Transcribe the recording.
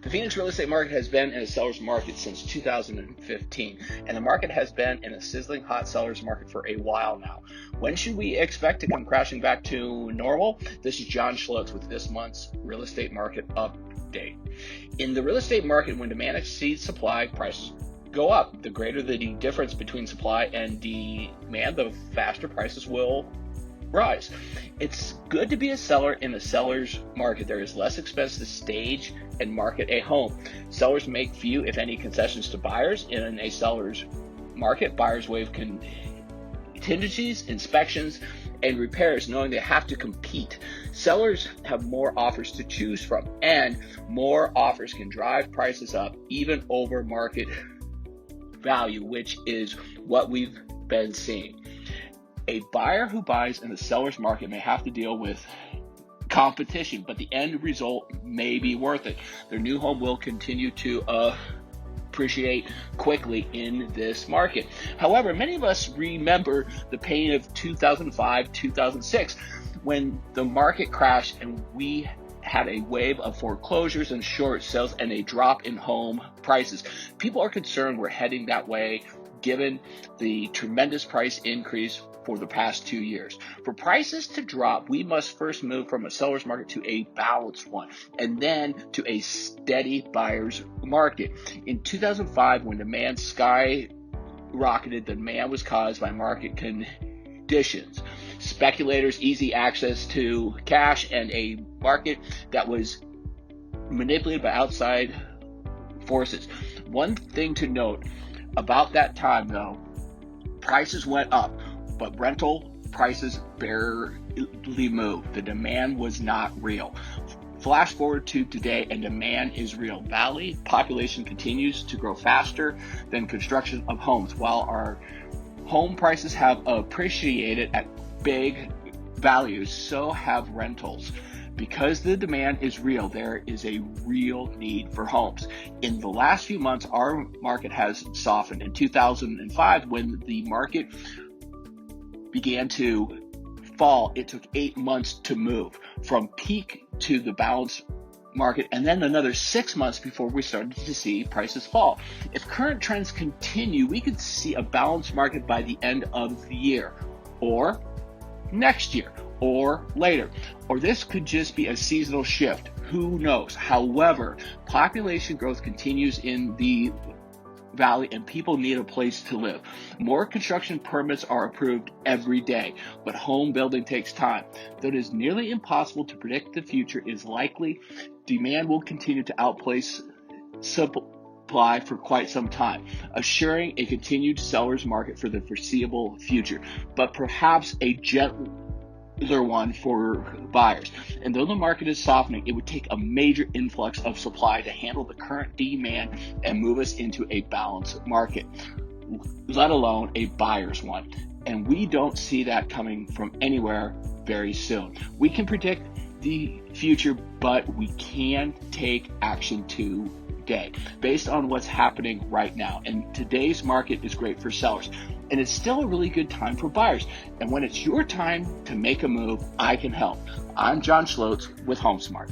The Phoenix real estate market has been in a seller's market since 2015, and the market has been in a sizzling hot seller's market for a while now. When should we expect to come crashing back to normal? This is John Schlotz with this month's real estate market update. In the real estate market, when demand exceeds supply, prices go up. The greater the difference between supply and demand, the faster prices will rise. It's good to be a seller in a seller's market. There is less expense to stage and market a home. Sellers make few, if any, concessions to buyers. In a seller's market, buyers waive contingencies, inspections, and repairs, knowing they have to compete. Sellers have more offers to choose from, and more offers can drive prices up, even over market value, which is what we've been seeing. A buyer who buys in the seller's market may have to deal with competition, but the end result may be worth it. Their new home will continue to appreciate quickly in this market. However, many of us remember the pain of 2005, 2006, when the market crashed and we had a wave of foreclosures and short sales and a drop in home prices. People are concerned we're heading that way given the tremendous price increase for the past 2 years. For prices to drop, we must first move from a seller's market to a balanced one, and then to a steady buyer's market. In 2005, when demand skyrocketed, the demand was caused by market conditions. Speculators, easy access to cash, and a market that was manipulated by outside forces. One thing to note about that time, though, prices went up, but rental prices barely moved. The demand was not real. Flash forward to today, and demand is real. Valley population continues to grow faster than construction of homes. While our home prices have appreciated at big values, so have rentals. Because the demand is real, there is a real need for homes. In the last few months, our market has softened. In 2005, when the market began to fall, it took 8 months to move from peak to the balanced market, and then another 6 months before we started to see prices fall. If current trends continue, we could see a balanced market by the end of the year, or next year, or later. Or this could just be a seasonal shift. Who knows? However, population growth continues in the valley, and people need a place to live. More construction permits are approved every day, but home building takes time. Though it is nearly impossible to predict the future, it is likely demand will continue to outpace supply for quite some time, assuring a continued seller's market for the foreseeable future, but perhaps a gentler one for buyers. And though the market is softening, it would take a major influx of supply to handle the current demand and move us into a balanced market, let alone a buyer's one. And we don't see that coming from anywhere very soon. We can predict the future, but we can take action today based on what's happening right now. And today's market is great for sellers, and it's still a really good time for buyers. And when it's your time to make a move, I can help. I'm John Schlotz with HomeSmart.